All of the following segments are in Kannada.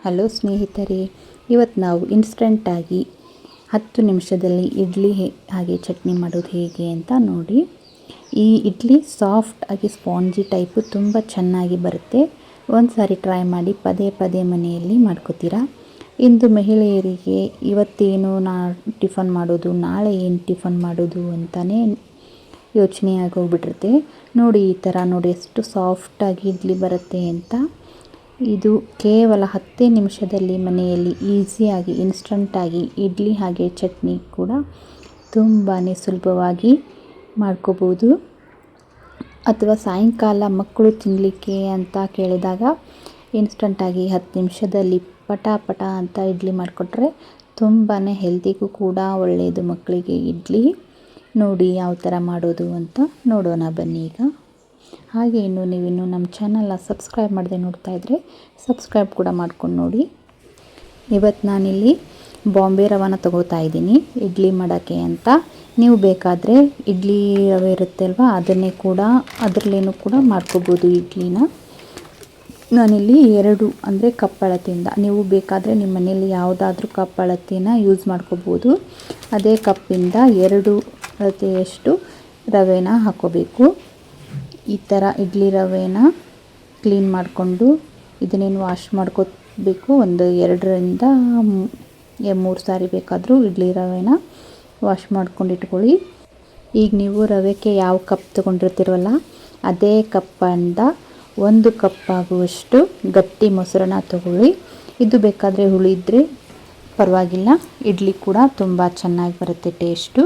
ಹಲೋ ಸ್ನೇಹಿತರೆ, ಇವತ್ತು ನಾವು ಇನ್ಸ್ಟಂಟಾಗಿ 10 ನಿಮಿಷದಲ್ಲಿ ಇಡ್ಲಿ ಹಾಗೆ ಚಟ್ನಿ ಮಾಡೋದು ಹೇಗೆ ಅಂತ ನೋಡಿ. ಈ ಇಡ್ಲಿ ಸಾಫ್ಟ್ ಆಗಿ ಸ್ಪಾಂಜಿ ಟೈಪು ತುಂಬ ಚೆನ್ನಾಗಿ ಬರುತ್ತೆ. ಒಂದು ಸಾರಿ ಟ್ರೈ ಮಾಡಿ, ಪದೇ ಪದೇ ಮನೆಯಲ್ಲಿ ಮಾಡ್ಕೋತೀರಾ. ಇಂದು ಮಹಿಳೆಯರಿಗೆ ಇವತ್ತೇನು ಟಿಫನ್ ಮಾಡೋದು, ನಾಳೆ ಏನು ಟಿಫನ್ ಮಾಡೋದು ಅಂತಲೇ ಯೋಚನೆ ಆಗೋಗ್ಬಿಟ್ಟಿರುತ್ತೆ. ನೋಡಿ, ಈ ಥರ ನೋಡಿ ಎಷ್ಟು ಸಾಫ್ಟಾಗಿ ಇಡ್ಲಿ ಬರುತ್ತೆ ಅಂತ. ಇದು ಕೇವಲ 10 ನಿಮಿಷದಲ್ಲಿ ಮನೆಯಲ್ಲಿ ಈಸಿಯಾಗಿ ಇನ್ಸ್ಟಂಟಾಗಿ ಇಡ್ಲಿ ಹಾಗೆ ಚಟ್ನಿ ಕೂಡ ತುಂಬಾ ಸುಲಭವಾಗಿ ಮಾಡ್ಕೋಬೋದು. ಅಥವಾ ಸಾಯಂಕಾಲ ಮಕ್ಕಳು ತಿನ್ನಲಿಕ್ಕೆ ಅಂತ ಕೇಳಿದಾಗ ಇನ್ಸ್ಟಂಟಾಗಿ 10 ನಿಮಿಷದಲ್ಲಿ ಪಟ ಪಟ ಅಂತ ಇಡ್ಲಿ ಮಾಡಿಕೊಟ್ರೆ ತುಂಬಾ ಹೆಲ್ತಿಗೂ ಕೂಡ ಒಳ್ಳೆಯದು ಮಕ್ಕಳಿಗೆ ಇಡ್ಲಿ. ನೋಡಿ ಯಾವ ಥರ ಮಾಡೋದು ಅಂತ ನೋಡೋಣ ಬನ್ನಿ ಈಗ. ಹಾಗೆ ನೀವಿನ್ನೂ ನಮ್ಮ ಚಾನಲ್ನ ಸಬ್ಸ್ಕ್ರೈಬ್ ಮಾಡದೆ ನೋಡ್ತಾ ಇದ್ದರೆ ಸಬ್ಸ್ಕ್ರೈಬ್ ಕೂಡ ಮಾಡ್ಕೊಂಡು ನೋಡಿ. ಇವತ್ತು ನಾನಿಲ್ಲಿ ಬಾಂಬೆ ರವಾನ ತೊಗೋತಾ ಇದ್ದೀನಿ ಇಡ್ಲಿ ಮಾಡೋಕ್ಕೆ ಅಂತ. ನೀವು ಬೇಕಾದರೆ ಇಡ್ಲಿ ರವೆ ಇರುತ್ತೆ ಅಲ್ವಾ, ಅದನ್ನೇ ಕೂಡ ಅದರಲ್ಲೇನೂ ಕೂಡ ಮಾಡ್ಕೋಬೋದು ಇಡ್ಲಿನ. ನಾನಿಲ್ಲಿ 2 ಅಂದರೆ ಕಪ್ ಅಳತೆಯಿಂದ, ನೀವು ಬೇಕಾದರೆ ನಿಮ್ಮ ಮನೆಯಲ್ಲಿ ಯಾವುದಾದ್ರೂ ಕಪ್ ಅಳತೆನ ಯೂಸ್ ಮಾಡ್ಕೋಬೋದು. ಅದೇ ಕಪ್ಪಿಂದ 2 ಅಳತೆಯಷ್ಟು ರವೆನ ಹಾಕ್ಕೋಬೇಕು. ಈ ಥರ ಇಡ್ಲಿ ರವೆನ ಕ್ಲೀನ್ ಮಾಡಿಕೊಂಡು ಇದನ್ನೇನು ವಾಶ್ ಮಾಡ್ಕೋಬೇಕು. ಒಂದು 2ರಿಂದ 3 ಸಾರಿ ಬೇಕಾದರೂ ಇಡ್ಲಿ ರವೆನ ವಾಶ್ ಮಾಡ್ಕೊಂಡು ಇಟ್ಕೊಳ್ಳಿ. ಈಗ ನೀವು ರವೆಗೆ ಯಾವ ಕಪ್ ತೊಗೊಂಡಿರ್ತೀರಲ್ಲ, ಅದೇ ಕಪ್ಪಿಂದ 1 ಕಪ್ ಆಗುವಷ್ಟು ಗಟ್ಟಿ ಮೊಸರನ್ನ ತೊಗೊಳ್ಳಿ. ಇದು ಬೇಕಾದರೆ ಹುಳಿ ಪರವಾಗಿಲ್ಲ, ಇಡ್ಲಿ ಕೂಡ ತುಂಬ ಚೆನ್ನಾಗಿ ಬರುತ್ತೆ ಟೇಸ್ಟು.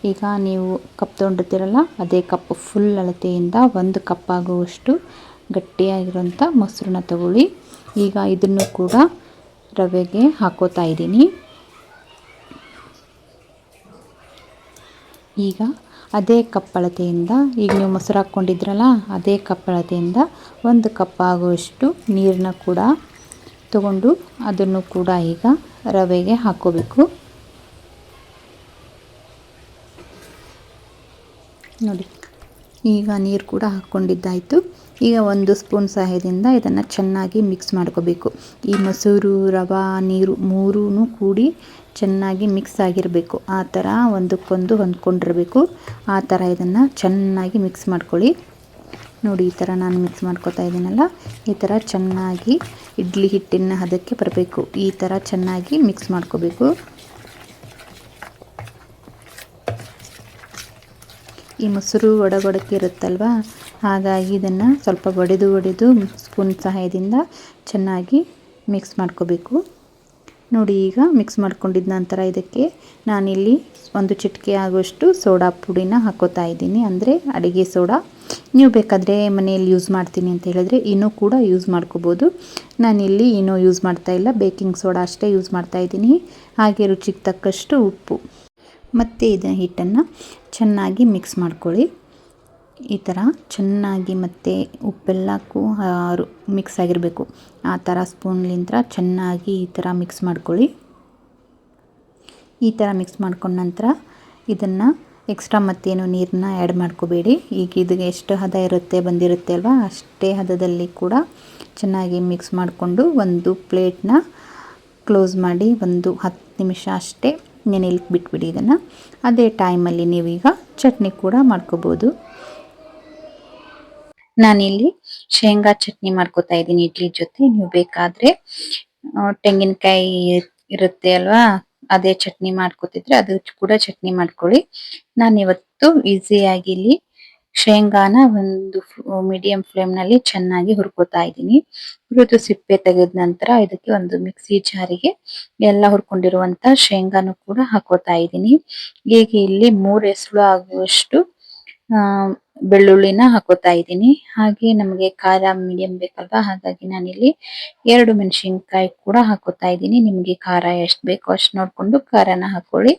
ಈಗ ನೀವು ಕಪ್ ತೊಗೊಂಡಿರ್ತೀರಲ್ಲ, ಅದೇ ಕಪ್ ಫುಲ್ ಅಳತೆಯಿಂದ 1 ಕಪ್ ಆಗುವಷ್ಟು ಗಟ್ಟಿಯಾಗಿರೋಂಥ ಮೊಸರನ್ನ ತಗೊಳ್ಳಿ. ಈಗ ಇದನ್ನು ಕೂಡ ರವೆಗೆ ಹಾಕೋತಾ ಇದ್ದೀನಿ. ಈಗ ಅದೇ ಕಪ್ ಅಳತೆಯಿಂದ, ಈಗ ನೀವು ಮೊಸರು ಹಾಕ್ಕೊಂಡಿದ್ರಲ್ಲ, ಅದೇ ಕಪ್ ಅಳತೆಯಿಂದ 1 ಕಪ್ ಆಗುವಷ್ಟು ನೀರನ್ನ ಕೂಡ ತಗೊಂಡು ಅದನ್ನು ಕೂಡ ಈಗ ರವೆಗೆ ಹಾಕ್ಕೋಬೇಕು. ನೋಡಿ, ಈಗ ನೀರು ಕೂಡ ಹಾಕ್ಕೊಂಡಿದ್ದಾಯಿತು. ಈಗ 1 ಸ್ಪೂನ್ ಸಹಾಯದಿಂದ ಇದನ್ನು ಚೆನ್ನಾಗಿ ಮಿಕ್ಸ್ ಮಾಡ್ಕೋಬೇಕು. ಈ ಮೊಸರು, ರವೆ, ನೀರು 3 ಕೂಡಿ ಚೆನ್ನಾಗಿ ಮಿಕ್ಸ್ ಆಗಿರಬೇಕು. ಆ ಥರ ಒಂದಕ್ಕೊಂದು ಹೊಂದ್ಕೊಂಡಿರಬೇಕು. ಆ ಥರ ಇದನ್ನು ಚೆನ್ನಾಗಿ ಮಿಕ್ಸ್ ಮಾಡ್ಕೊಳ್ಳಿ. ನೋಡಿ, ಈ ಥರ ನಾನು ಮಿಕ್ಸ್ ಮಾಡ್ಕೊತಾ ಇದ್ದೀನಲ್ಲ, ಈ ಥರ ಚೆನ್ನಾಗಿ ಇಡ್ಲಿ ಹಿಟ್ಟಿನ ಹದಕ್ಕೆ ಬರಬೇಕು. ಈ ಥರ ಚೆನ್ನಾಗಿ ಮಿಕ್ಸ್ ಮಾಡ್ಕೋಬೇಕು. ಈ ಮೊಸರು ಒಡಗೊಡಕ್ಕೆ ಇರುತ್ತಲ್ವ, ಹಾಗಾಗಿ ಇದನ್ನು ಸ್ವಲ್ಪ ಒಡೆದು ಸ್ಪೂನ್ ಸಹಾಯದಿಂದ ಚೆನ್ನಾಗಿ ಮಿಕ್ಸ್ ಮಾಡ್ಕೋಬೇಕು. ನೋಡಿ, ಈಗ ಮಿಕ್ಸ್ ಮಾಡ್ಕೊಂಡಿದ್ದ ನಂತರ ಇದಕ್ಕೆ ನಾನಿಲ್ಲಿ 1 ಚಿಟಿಕೆ ಆಗುವಷ್ಟು ಸೋಡಾ ಪುಡಿನ ಹಾಕೋತಾ ಇದ್ದೀನಿ, ಅಂದರೆ ಅಡುಗೆ ಸೋಡಾ. ನೀವು ಬೇಕಾದರೆ ಮನೆಯಲ್ಲಿ ಯೂಸ್ ಮಾಡ್ತೀನಿ ಅಂತ ಹೇಳಿದ್ರೆ ಇನ್ನೂ ಕೂಡ ಯೂಸ್ ಮಾಡ್ಕೋಬೋದು. ನಾನಿಲ್ಲಿ ಇನ್ನೂ ಯೂಸ್ ಮಾಡ್ತಾಯಿಲ್ಲ, ಬೇಕಿಂಗ್ ಸೋಡಾ ಅಷ್ಟೇ ಯೂಸ್ ಮಾಡ್ತಾಯಿದ್ದೀನಿ. ಹಾಗೆ ರುಚಿಗೆ ತಕ್ಕಷ್ಟು ಉಪ್ಪು ಮತ್ತು ಇದನ್ನ ಹಿಟ್ಟನ್ನು ಚೆನ್ನಾಗಿ ಮಿಕ್ಸ್ ಮಾಡ್ಕೊಳ್ಳಿ. ಈ ಥರ ಚೆನ್ನಾಗಿ ಮತ್ತು ಉಪ್ಪೆಲ್ಲಕ್ಕೂ ಮಿಕ್ಸ್ ಆಗಿರಬೇಕು. ಆ ಥರ ಸ್ಪೂನ್ಲಿಂದ ಚೆನ್ನಾಗಿ ಈ ಥರ ಮಿಕ್ಸ್ ಮಾಡ್ಕೊಳ್ಳಿ. ಈ ಥರ ಮಿಕ್ಸ್ ಮಾಡ್ಕೊಂಡ ನಂತರ ಇದನ್ನು ಎಕ್ಸ್ಟ್ರಾ ಮತ್ತೇನು ನೀರನ್ನ ಆ್ಯಡ್ ಮಾಡ್ಕೋಬೇಡಿ. ಈಗ ಇದಕ್ಕೆ ಎಷ್ಟು ಹದ ಬಂದಿರುತ್ತೆ ಅಲ್ವಾ, ಅಷ್ಟೇ ಹದದಲ್ಲಿ ಕೂಡ ಚೆನ್ನಾಗಿ ಮಿಕ್ಸ್ ಮಾಡಿಕೊಂಡು ಒಂದು ಪ್ಲೇಟ್ನ ಕ್ಲೋಸ್ ಮಾಡಿ 10 ನಿಮಿಷ ಅಷ್ಟೇ ನೆನೆಯಲಿಕ್ಕೆ ಬಿಟ್ಬಿಡಿ ಇದನ್ನು. ಅದೇ ಟೈಮಲ್ಲಿ ನೀವೀಗ ಚಟ್ನಿ ಕೂಡ ಮಾಡ್ಕೋಬೋದು. ನಾನಿಲ್ಲಿ ಶೇಂಗಾ ಚಟ್ನಿ ಮಾಡ್ಕೋತಾ ಇದ್ದೀನಿ ಇಡ್ಲಿ ಜೊತೆ. ನೀವು ಬೇಕಾದರೆ ತೆಂಗಿನಕಾಯಿ ಇರುತ್ತೆ ಅಲ್ವಾ, ಅದೇ ಚಟ್ನಿ ಮಾಡ್ಕೋತಿದ್ರೆ ಅದು ಕೂಡ ಚಟ್ನಿ ಮಾಡ್ಕೊಳ್ಳಿ. ನಾನಿವತ್ತು ಈಸಿಯಾಗಿ ಇಲ್ಲಿ ಶೇಂಗಾನ ಒಂದು ಮೀಡಿಯಂ ಫ್ಲೇಮ್ನಲ್ಲಿ ಚೆನ್ನಾಗಿ ಹುರ್ಕೋತಾ ಇದ್ದೀನಿ. ಹುರಿದು ಸಿಪ್ಪೆ ತೆಗೆದ ನಂತರ ಇದಕ್ಕೆ ಒಂದು ಮಿಕ್ಸಿ ಜಾರಿಗೆ ಎಲ್ಲ ಹುರ್ಕೊಂಡಿರುವಂತ ಶೇಂಗಾನು ಕೂಡ ಹಾಕೋತಾ ಇದ್ದೀನಿ. ಈಗ ಇಲ್ಲಿ 3 ಎಸಳು ಆಗುವಷ್ಟು ಬೆಳ್ಳುಳ್ಳಿನ ಹಾಕೋತಾ ಇದ್ದೀನಿ. ಹಾಗೆ ನಮಗೆ ಖಾರ ಮೀಡಿಯಂ ಬೇಕಲ್ವಾ, ಹಾಗಾಗಿ ನಾನಿಲ್ಲಿ 2 ಮೆಣಸಿನ್ಕಾಯಿ ಕೂಡ ಹಾಕೋತಾ ಇದ್ದೀನಿ. ನಿಮಗೆ ಖಾರ ಎಷ್ಟು ಬೇಕೋ ಅಷ್ಟು ನೋಡ್ಕೊಂಡು ಖಾರನ ಹಾಕೊಳ್ಳಿ.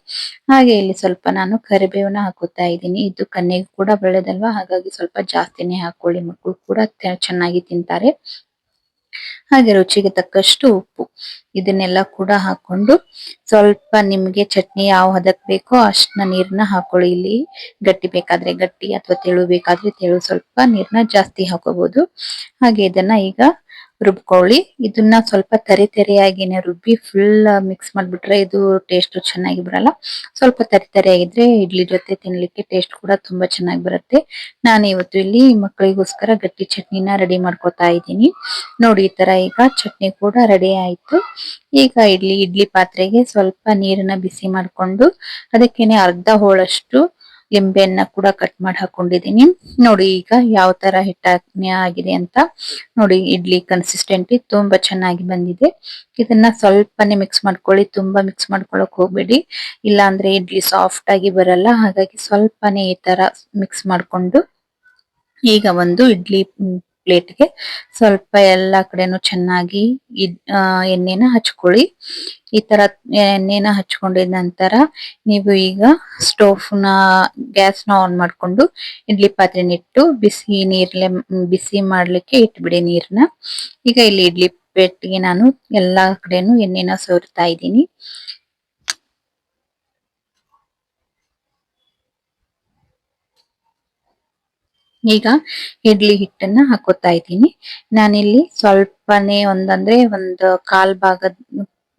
ಹಾಗೆ ಇಲ್ಲಿ ಸ್ವಲ್ಪ ನಾನು ಕರಿಬೇವನ್ನ ಹಾಕೋತಾ ಇದ್ದೀನಿ. ಇದು ಕಣ್ಣಿಗೆ ಕೂಡ ಒಳ್ಳೆಯದಲ್ವಾ, ಹಾಗಾಗಿ ಸ್ವಲ್ಪ ಜಾಸ್ತಿನೇ ಹಾಕೊಳ್ಳಿ, ಮಕ್ಕಳು ಕೂಡ ಚೆನ್ನಾಗಿ ತಿಂತಾರೆ. ಹಾಗೆ ರುಚಿಗೆ ತಕ್ಕಷ್ಟು ಉಪ್ಪು, ಇದನ್ನೆಲ್ಲ ಕೂಡ ಹಾಕೊಂಡು ಸ್ವಲ್ಪ ನಿಮಗೆ ಚಟ್ನಿ ಯಾವ ಹದಕ್ಕೆ ಬೇಕೋ ಅಷ್ಟನ್ನ ನೀರನ್ನ ಹಾಕೊಳ್ಳಿ. ಇಲ್ಲಿ ಗಟ್ಟಿ ಬೇಕಾದ್ರೆ ಗಟ್ಟಿ ಅಥವಾ ತೆಳು ಬೇಕಾದ್ರೆ ತೆಳು, ಸ್ವಲ್ಪ ನೀರನ್ನ ಜಾಸ್ತಿ ಹಾಕೋಬಹುದು. ಹಾಗೆ ಇದನ್ನ ಈಗ ರುಬ್ಕೊಳ್ಳಿ. ಇದನ್ನ ಸ್ವಲ್ಪ ತರಿ ತರಿಯಾಗಿನೇ ರುಬ್ಬಿ ಫುಲ್ ಮಿಕ್ಸ್ ಮಾಡ್ಬಿಟ್ರೆ ಇದು ಟೇಸ್ಟ್ ಚೆನ್ನಾಗಿ ಬರಲ್ಲ. ಸ್ವಲ್ಪ ತರಿ ತರಿಯಾಗಿದ್ರೆ ಇಡ್ಲಿ ಜೊತೆ ತಿನ್ಲಿಕ್ಕೆ ಟೇಸ್ಟ್ ಕೂಡ ತುಂಬಾ ಚೆನ್ನಾಗಿ ಬರುತ್ತೆ. ನಾನು ಇವತ್ತು ಇಲ್ಲಿ ಮಕ್ಕಳಿಗೋಸ್ಕರ ಗಟ್ಟಿ ಚಟ್ನಿನ ರೆಡಿ ಮಾಡ್ಕೊತಾ ಇದ್ದೀನಿ. ನೋಡಿ ಈ ತರ ಈಗ ಚಟ್ನಿ ಕೂಡ ರೆಡಿ ಆಯ್ತು. ಈಗ ಇಡ್ಲಿ ಪಾತ್ರೆಗೆ ಸ್ವಲ್ಪ ನೀರನ್ನ ಬಿಸಿ ಮಾಡ್ಕೊಂಡು ಅದಕ್ಕೇನೆ ಅರ್ಧ ಹೋಳಷ್ಟು ಲಿಂಬೆಯನ್ನ ಕೂಡ ಕಟ್ ಮಾಡಿ ಹಾಕೊಂಡಿದೀನಿ. ನೋಡಿ ಈಗ ಯಾವ ತರ ಹಿಟ್ಟಾಗಿ ಆಗಿದೆ ಅಂತ. ನೋಡಿ ಇಡ್ಲಿ ಕನ್ಸಿಸ್ಟೆಂಟ್ ತುಂಬಾ ಚೆನ್ನಾಗಿ ಬಂದಿದೆ. ಇದನ್ನ ಸ್ವಲ್ಪನೇ ಮಿಕ್ಸ್ ಮಾಡ್ಕೊಳ್ಳಿ, ತುಂಬಾ ಮಿಕ್ಸ್ ಮಾಡ್ಕೊಳಕ್ ಹೋಗ್ಬೇಡಿ, ಇಲ್ಲ ಅಂದ್ರೆ ಇಡ್ಲಿ ಸಾಫ್ಟ್ ಆಗಿ ಬರಲ್ಲ. ಹಾಗಾಗಿ ಸ್ವಲ್ಪನೇ ಈ ತರ ಮಿಕ್ಸ್ ಮಾಡ್ಕೊಂಡು ಈಗ ಒಂದು ಇಡ್ಲಿ ಪ್ಲೇಟ್ಗೆ ಸ್ವಲ್ಪ ಎಲ್ಲಾ ಕಡೆನೂ ಚೆನ್ನಾಗಿ ಎಣ್ಣೆನ ಹಚ್ಕೊಳ್ಳಿ. ಈ ತರ ಎಣ್ಣೆನ ಹಚ್ಕೊಂಡಿದ ನಂತರ ನೀವು ಈಗ ಗ್ಯಾಸ್ನ ಆನ್ ಮಾಡ್ಕೊಂಡು ಇಡ್ಲಿ ಪಾತ್ರೆನಿಟ್ಟು ಬಿಸಿ ಮಾಡ್ಲಿಕ್ಕೆ ಇಟ್ಬಿಡಿ ನೀರ್ನ. ಈಗ ಇಲ್ಲಿ ಇಡ್ಲಿ ಪ್ಲೇಟ್ಗೆ ನಾನು ಎಲ್ಲಾ ಕಡೆನೂ ಎಣ್ಣೆನ ಸವರ್ತಾ ಇದ್ದೀನಿ. ಈಗ ಇಡ್ಲಿ ಹಿಟ್ಟನ್ನ ಹಾಕೋತಾ ಇದ್ದೀನಿ. ನಾನಿಲ್ಲಿ ಸ್ವಲ್ಪನೇ ಒಂದು ಕಾಲ್ ಭಾಗ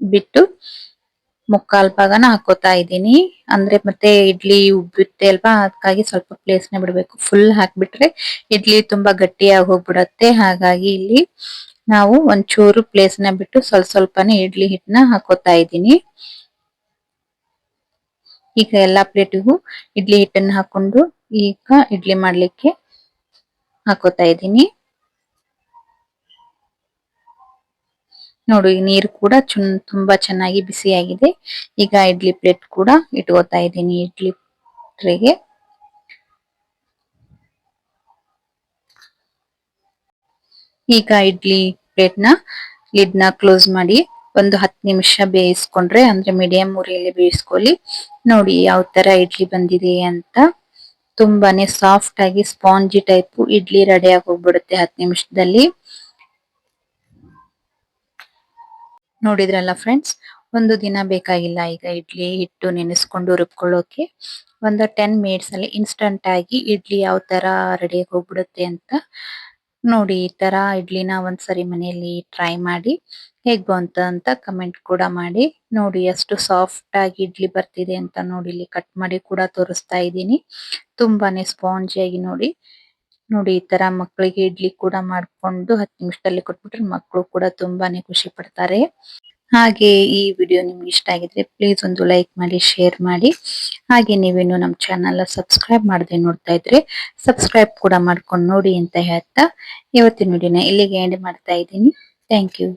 ಬಿಟ್ಟು ಮುಕ್ಕಾಲ್ ಭಾಗನ ಹಾಕೋತಾ ಇದ್ದೀನಿ. ಅಂದ್ರೆ ಮತ್ತೆ ಇಡ್ಲಿ ಉಬ್ಬುತ್ತೆ ಅಲ್ವಾ, ಅದಕ್ಕಾಗಿ ಸ್ವಲ್ಪ ಪ್ಲೇಸ್ನ ಬಿಡ್ಬೇಕು. ಫುಲ್ ಹಾಕ್ಬಿಟ್ರೆ ಇಡ್ಲಿ ತುಂಬಾ ಗಟ್ಟಿಯಾಗಿ ಹೋಗ್ಬಿಡತ್ತೆ. ಹಾಗಾಗಿ ಇಲ್ಲಿ ನಾವು ಒಂಚೂರು ಪ್ಲೇಸ್ನ ಬಿಟ್ಟು ಸ್ವಲ್ಪನೇ ಇಡ್ಲಿ ಹಿಟ್ಟನ್ನ ಹಾಕೋತಾ ಇದ್ದೀನಿ. ಈಗ ಎಲ್ಲಾ ಪ್ಲೇಟಿಗೂ ಇಡ್ಲಿ ಹಿಟ್ಟನ್ನ ಹಾಕೊಂಡು ಈಗ ಇಡ್ಲಿ ಮಾಡ್ಲಿಕ್ಕೆ ಹಾಕೋತಾ ಇದ್ದೀನಿ. ನೋಡಿ ನೀರು ಕೂಡ ತುಂಬಾ ಚೆನ್ನಾಗಿ ಬಿಸಿಯಾಗಿದೆ. ಈಗ ಇಡ್ಲಿ ಪ್ಲೇಟ್ ಕೂಡ ಇಟ್ಕೋತಾ ಇದ್ದೀನಿ ಇಡ್ಲಿ ಟ್ರೇಗೆ. ಈಗ ಇಡ್ಲಿ ಪ್ಲೇಟ್ನ ಲಿಡ್ನ ಕ್ಲೋಸ್ ಮಾಡಿ ಒಂದು 10 ನಿಮಿಷ ಬೇಯಿಸ್ಕೊಂಡ್ರೆ, ಅಂದ್ರೆ ಮೀಡಿಯಂ ಉರಿಯಲ್ಲಿ ಬೇಯಿಸ್ಕೊಳ್ಳಿ. ನೋಡಿ ಯಾವ ತರ ಇಡ್ಲಿ ಬಂದಿದೆ ಅಂತ. ತುಂಬಾನೇ ಸಾಫ್ಟ್ ಆಗಿ ಸ್ಪಾಂಜಿ ಟೈಪ್ ಇಡ್ಲಿ ರೆಡಿ ಆಗಿ ಹೋಗ್ಬಿಡುತ್ತೆ 10 ನಿಮಿಷದಲ್ಲಿ. ನೋಡಿದ್ರಲ್ಲ ಫ್ರೆಂಡ್ಸ್, ಒಂದು ದಿನ ಬೇಕಾಗಿಲ್ಲ ಈಗ ಇಡ್ಲಿ ಹಿಟ್ಟು ನೆನೆಸ್ಕೊಂಡು ರುಬ್ಕೊಳ್ಳೋಕೆ. ಒಂದು 10 ಮಿನಿಟ್ಸ್ ಅಲ್ಲಿ ಇನ್ಸ್ಟಂಟ್ ಆಗಿ ಇಡ್ಲಿ ಯಾವ ತರ ರೆಡಿ ಹೋಗ್ಬಿಡುತ್ತೆ ಅಂತ. ನೋಡಿ ಈ ತರ ಇಡ್ಲಿನ ಒಂದ್ಸರಿ ಮನೆಯಲ್ಲಿ ಟ್ರೈ ಮಾಡಿ ಹೇಗ್ ಬಂತು ಅಂತ ಕಮೆಂಟ್ ಕೂಡ ಮಾಡಿ. ನೋಡಿ ಎಷ್ಟು ಸಾಫ್ಟ್ ಆಗಿ ಇಡ್ಲಿ ಬರ್ತಿದೆ ಅಂತ. ನೋಡಿ ಇಲ್ಲಿ ಕಟ್ ಮಾಡಿ ಕೂಡ ತೋರಿಸ್ತಾ ಇದ್ದೀನಿ. ತುಂಬಾನೇ ಸ್ಪಾಂಜಿಯಾಗಿ ನೋಡಿ ಈ ತರ ಮಕ್ಕಳಿಗೆ ಇಡ್ಲಿ ಕೂಡ ಮಾಡ್ಕೊಂಡು 10 ನಿಮಿಷದಲ್ಲಿ ಕೊಟ್ಬಿಟ್ರೆ ಮಕ್ಕಳು ಕೂಡ ತುಂಬಾನೇ ಖುಷಿ ಪಡ್ತಾರೆ. ಹಾಗೆ ಈ ವಿಡಿಯೋ ನಿಮ್ಗೆ ಇಷ್ಟ ಆಗಿದ್ರೆ ಪ್ಲೀಸ್ ಒಂದು ಲೈಕ್ ಮಾಡಿ, ಶೇರ್ ಮಾಡಿ. ಹಾಗೆ ನೀವೇನು ನಮ್ಮ ಚಾನಲ್ ಸಬ್ಸ್ಕ್ರೈಬ್ ಮಾಡದೆ ನೋಡ್ತಾ ಇದ್ರೆ ಸಬ್ಸ್ಕ್ರೈಬ್ ಕೂಡ ಮಾಡ್ಕೊಂಡು ನೋಡಿ ಅಂತ ಹೇಳ್ತಾ ಇವತ್ತಿನ ವಿಡಿಯೋನ ಇಲ್ಲಿಗೆ ಎಂಡ್ ಮಾಡ್ತಾ ಇದ್ದೀನಿ. Thank you.